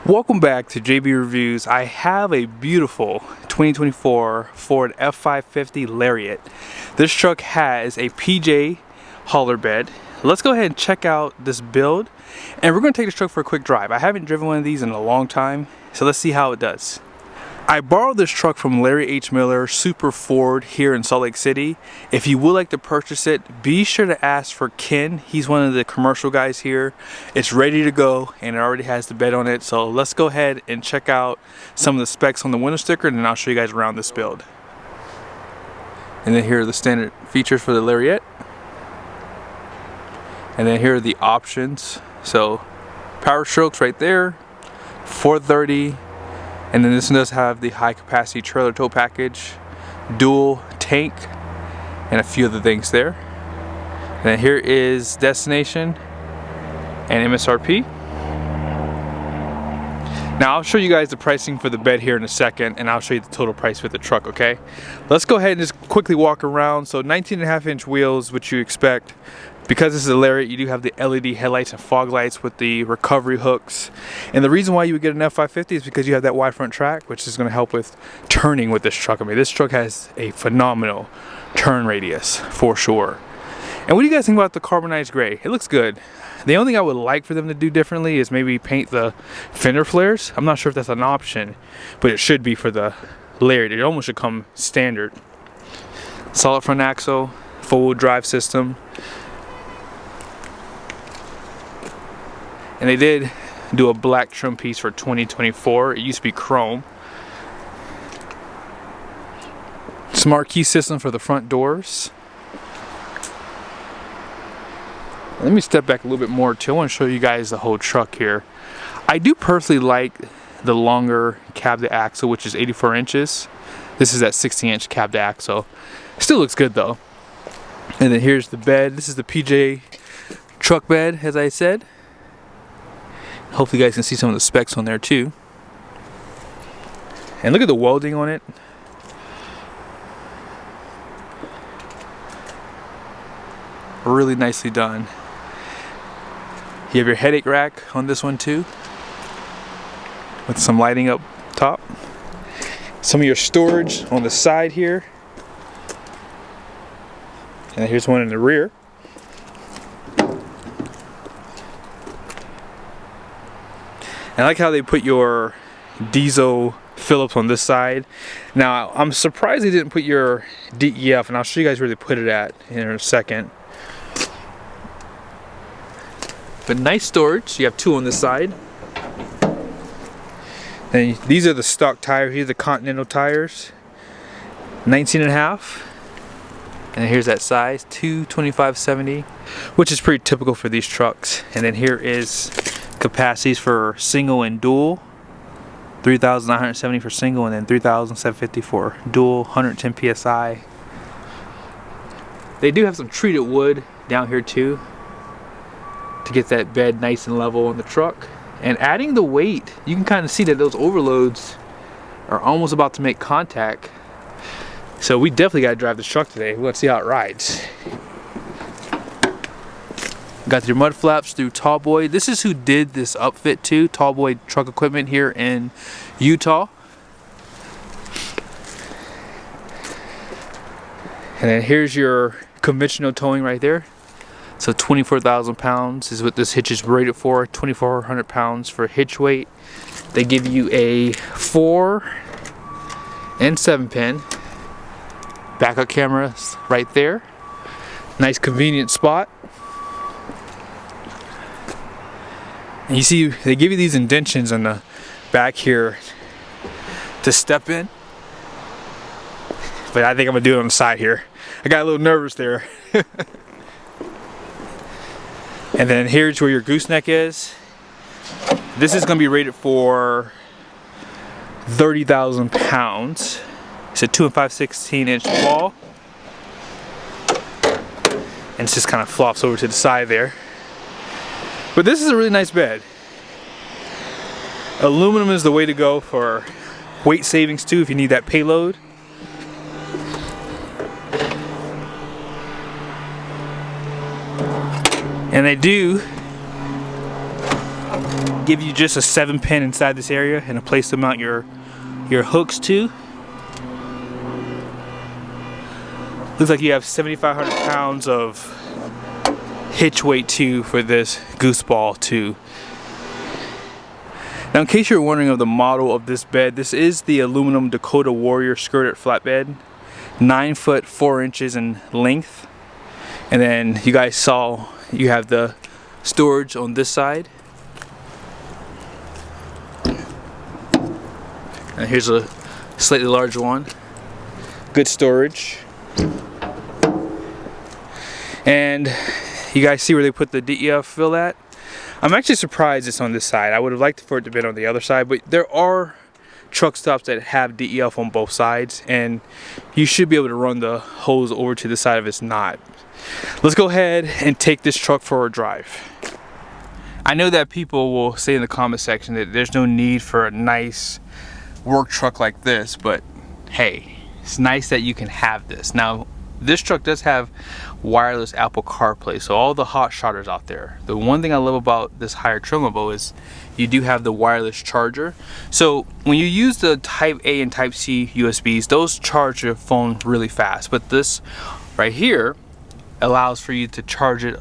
Welcome back to JB Reviews. I have a beautiful 2024 Ford F550 Lariat. This truck has a PJ hauler bed. Let's go ahead and check out this build, and we're going to take this truck for a quick drive. I haven't driven one of these in a long time, so let's see how it does. I borrowed this truck from Larry H. Miller, Super Ford, here in Salt Lake City. If you would like to purchase it, be sure to ask for Ken. He's one of the commercial guys here. It's ready to go, and it already has the bed on it. So let's go ahead and check out some of the specs on the window sticker, and then I'll show you guys around this build. And then here are the standard features for the Lariat. And then here are the options. So power strokes right there, 430. And then this one does have the high capacity trailer tow package, dual tank, and a few other things there. And then here is destination and MSRP. Now I'll show you guys the pricing for the bed here in a second, and I'll show you the total price for the truck, okay? Let's go ahead and just quickly walk around. So 19.5-inch wheels, which you expect. Because this is a Lariat, you do have the LED headlights and fog lights with the recovery hooks. And the reason why you would get an F550 is because you have that wide front track, which is going to help with turning with this truck. I mean, this truck has a phenomenal turn radius for sure. And what do you guys think about the carbonized gray? It looks good. The only thing I would like for them to do differently is maybe paint the fender flares. I'm not sure if that's an option, but it should be for the Lariat. It almost should come standard. Solid front axle, four-wheel drive system. And they did do a black trim piece for 2024. It used to be chrome. Smart key system for the front doors. Let me step back a little bit more too. I want to show you guys the whole truck here. I do personally like the longer cab to axle, which is 84 inches. This is that 60-inch cab to axle. Still looks good though. And then here's the bed. This is the PJ truck bed, as I said. Hopefully you guys can see some of the specs on there too. And look at the welding on it. Really nicely done. You have your headache rack on this one too, with some lighting up top. Some of your storage on the side here. And here's one in the rear. I like how they put your diesel Phillips on this side. Now, I'm surprised they didn't put your DEF, and I'll show you guys where they put it at in a second. But nice storage. You have two on this side. And these are the stock tires. These are the Continental tires. 19.5. And here's that size, 225/70, which is pretty typical for these trucks. And then here is capacities for single and dual. 3,970 for single, and then 3,750 for dual, 110 psi. They do have some treated wood down here too, to get that bed nice and level on the truck. And adding the weight, you can kind of see that those overloads are almost about to make contact. So we definitely got to drive this truck today. We're going to see how it rides. Got your mud flaps through Tallboy. This is who did this upfit too, Tallboy Truck Equipment here in Utah. And then here's your conventional towing right there. So 24,000 pounds is what this hitch is rated for. 2,400 pounds for hitch weight. They give you a 4 and 7 pin. Backup cameras right there. Nice convenient spot. And you see, they give you these indentions on the back here to step in. But I think I'm gonna do it on the side here. I got a little nervous there. And then here's where your gooseneck is. This is gonna be rated for 30,000 pounds. It's a 2 5/16-inch ball. And it just kind of flops over to the side there. But this is a really nice bed. Aluminum is the way to go for weight savings too, if you need that payload. And they do give you just a 7-pin inside this area and a place to mount your hooks to. Looks like you have 7,500 pounds of hitch weight too for this gooseball too. Now, in case you're wondering of the model of this bed, this is the aluminum Dakota Warrior skirted flatbed, 9 foot 4 inches in length. And then you guys saw you have the storage on this side. And here's a slightly larger one. Good storage. And you guys see where they put the DEF fill at? I'm actually surprised it's on this side. I would have liked for it to be on the other side, but there are truck stops that have DEF on both sides, and you should be able to run the hose over to the side if it's not. Let's go ahead and take this truck for a drive. I know that people will say in the comment section that there's no need for a nice work truck like this, but hey, it's nice that you can have this. Now, this truck does have wireless Apple CarPlay, so all the hot shotters out there, the one thing I love about this higher trim level is you do have the wireless charger. So when you use the Type A and Type C USBs, those charge your phone really fast, but this right here allows for you to charge it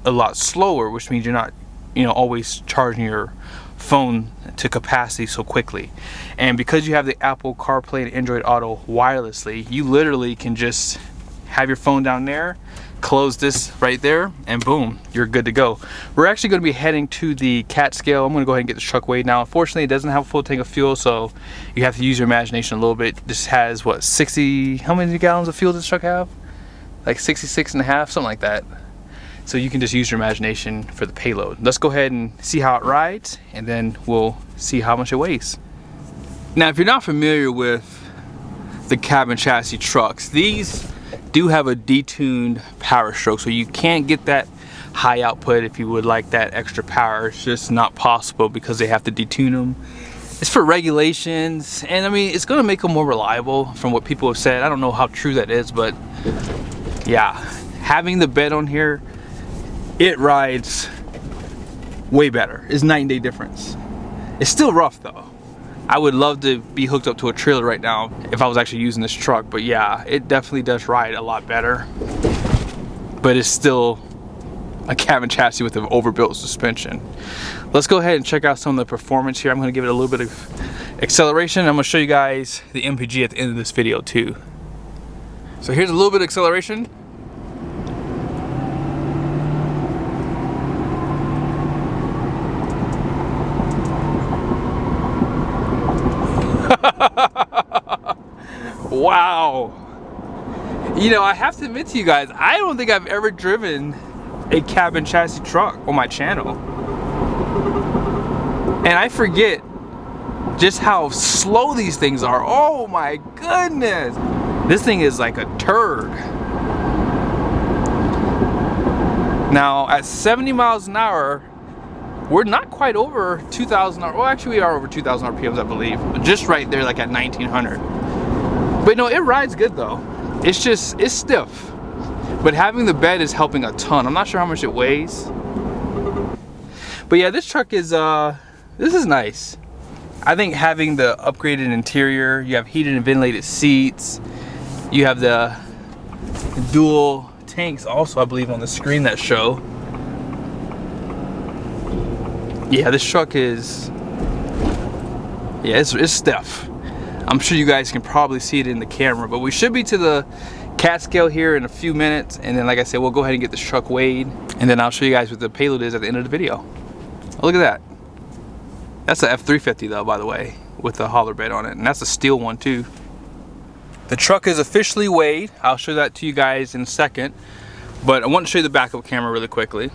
a lot slower, which means you're not, you know, always charging your phone to capacity so quickly. And because you have the Apple CarPlay and Android Auto wirelessly, you literally can just have your phone down there, close this right there, and boom, you're good to go. We're actually going to be heading to the cat scale. I'm going to go ahead and get this truck weighed now. Unfortunately, it doesn't have a full tank of fuel, so you have to use your imagination a little bit. This has what, 60, how many gallons of fuel does this truck have? Like 66 and a half, something like that. So you can just use your imagination for the payload. Let's go ahead and see how it rides, and then we'll see how much it weighs. Now, if you're not familiar with the cabin chassis trucks, these do have a detuned power stroke, so you can't get that high output if you would like that extra power. It's just not possible because they have to detune them. It's for regulations, and I mean, it's gonna make them more reliable from what people have said. I don't know how true that is, but yeah, having the bed on here, it rides way better. It's night and day difference. It's still rough though. I would love to be hooked up to a trailer right now if I was actually using this truck, but yeah, it definitely does ride a lot better. But it's still a cabin chassis with an overbuilt suspension. Let's go ahead and check out some of the performance here. I'm gonna give it a little bit of acceleration. I'm gonna show you guys the MPG at the end of this video too. So here's a little bit of acceleration. Wow. You know, I have to admit to you guys, I don't think I've ever driven a cabin chassis truck on my channel. And I forget just how slow these things are. Oh my goodness. This thing is like a turd. Now, at 70 miles an hour, we're not quite over 2,000, well actually we are over 2,000 RPMs I believe. Just right there like at 1,900. But no, it rides good though. It's just, it's stiff. But having the bed is helping a ton. I'm not sure how much it weighs. But yeah, this truck is, this is nice. I think having the upgraded interior, you have heated and ventilated seats, you have the dual tanks also I believe on the screen that show. Yeah, this truck is, yeah, it's stiff. I'm sure you guys can probably see it in the camera, but we should be to the cat scale here in a few minutes, and then like I said, we'll go ahead and get this truck weighed, and then I'll show you guys what the payload is at the end of the video. Oh, look at that. That's the F350 though, by the way, with the holler bed on it, and that's a steel one too. The truck is officially weighed. I'll show that to you guys in a second, but I want to show you the backup camera really quickly.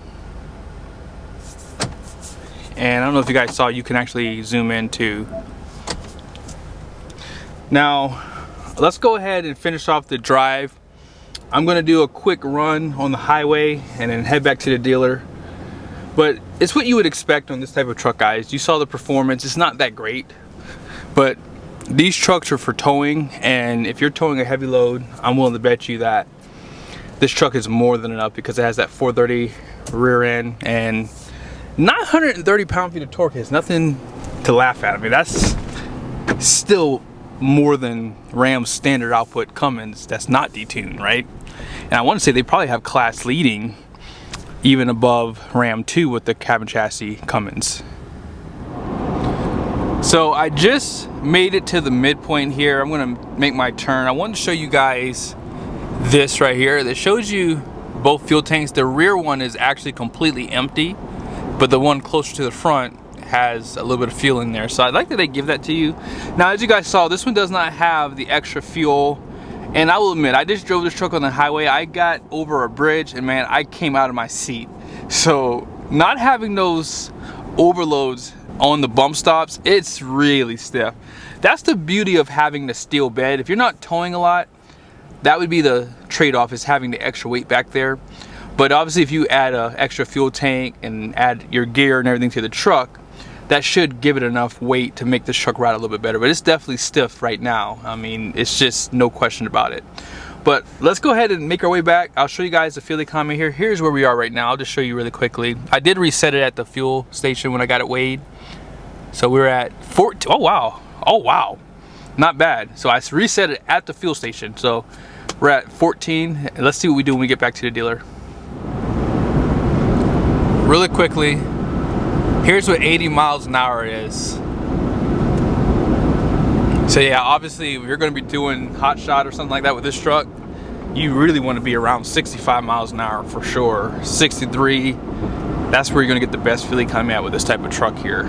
And I don't know if you guys saw, you can actually zoom in too. Now, let's go ahead and finish off the drive. I'm gonna do a quick run on the highway and then head back to the dealer. But it's what you would expect on this type of truck, guys. You saw the performance, it's not that great. But these trucks are for towing, and if you're towing a heavy load, I'm willing to bet you that this truck is more than enough because it has that 430 rear end, and 930 pound-feet of torque is nothing to laugh at. I mean, that's still more than Ram's standard output Cummins that's not detuned, right? And I want to say they probably have class leading even above Ram 2 with the cabin chassis Cummins. So I just made it to the midpoint here. I'm gonna make my turn. I wanted to show you guys this right here that shows you both fuel tanks. The rear one is actually completely empty, but the one closer to the front has a little bit of fuel in there. So I'd like that they give that to you. Now, as you guys saw, this one does not have the extra fuel. And I will admit, I just drove this truck on the highway. I got over a bridge and man, I came out of my seat. So not having those overloads on the bump stops, it's really stiff. That's the beauty of having the steel bed. If you're not towing a lot, that would be the trade-off, is having the extra weight back there. But obviously if you add an extra fuel tank and add your gear and everything to the truck, that should give it enough weight to make this truck ride a little bit better. But it's definitely stiff right now. I mean, it's just no question about it. But let's go ahead and make our way back. I'll show you guys the fuel economy here. Here's where we are right now. I'll just show you really quickly. I did reset it at the fuel station when I got it weighed. So we're at 14. Oh wow. Oh wow. Not bad. So I reset it at the fuel station. So we're at 14. Let's see what we do when we get back to the dealer. Really quickly, here's what 80 miles an hour is. So yeah, obviously if you're going to be doing hot shot or something like that with this truck, you really want to be around 65 miles an hour for sure. 63, that's where you're going to get the best fuel economy out with this type of truck here.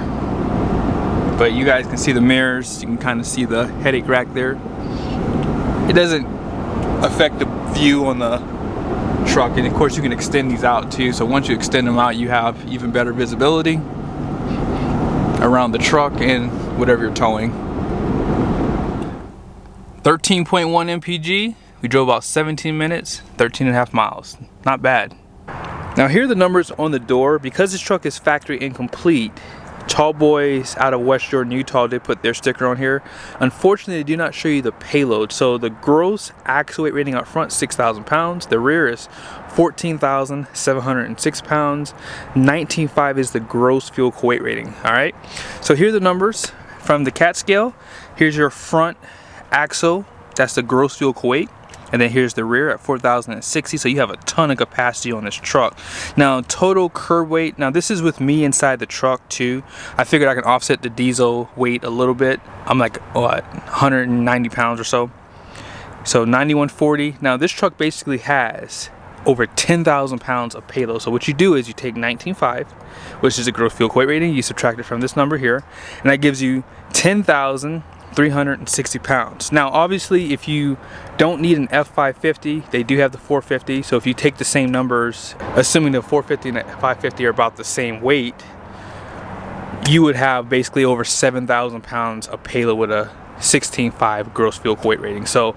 But you guys can see the mirrors, you can kind of see the headache rack there. It doesn't affect the view on the truck, and of course you can extend these out too. So once you extend them out, you have even better visibility around the truck and whatever you're towing. 13.1 mpg. We drove about 17 minutes, 13.5 miles. Not bad. Now here are the numbers on the door. Because this truck is factory incomplete, Tall Boys out of West Jordan, Utah, they put their sticker on here. Unfortunately, they do not show you the payload. So the gross axle weight rating up front, 6,000 pounds. The rear is 14,706 pounds. 19.5 is the gross fuel weight rating. All right. So here are the numbers from the CAT scale. Here's your front axle. That's the gross fuel weight. And then here's the rear at 4,060, so you have a ton of capacity on this truck. Now, total curb weight, now this is with me inside the truck too. I figured I can offset the diesel weight a little bit. I'm like, what, 190 pounds or so. So 9140. Now this truck basically has over 10,000 pounds of payload. So what you do is you take 19.5, which is a gross fuel weight rating, you subtract it from this number here, and that gives you 10,360 pounds. Now obviously if you don't need an F550, they do have the 450. So if you take the same numbers, assuming the 450 and the 550 are about the same weight, you would have basically over 7,000 pounds of payload with a 16.5 gross fuel weight rating. So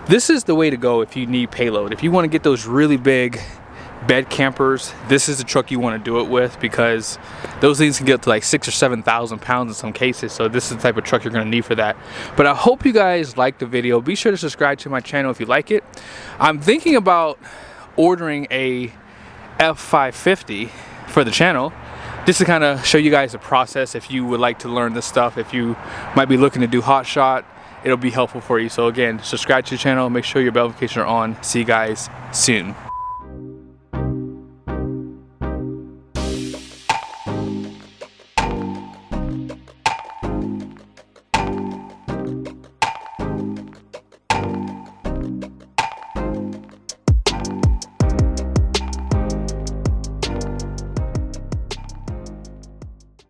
this is the way to go if you need payload. If you want to get those really big bed campers, this is the truck you want to do it with, because those things can get to like 6,000 or 7,000 pounds in some cases. So this is the type of truck you're going to need for that. But I hope you guys liked the video. Be sure to subscribe to my channel if you like it. I'm thinking about ordering a F550 for the channel, just to kind of show you guys the process. If you would like to learn this stuff, if you might be looking to do hot shot, it'll be helpful for you. So again, subscribe to the channel, make sure your bell notifications are on. See you guys soon.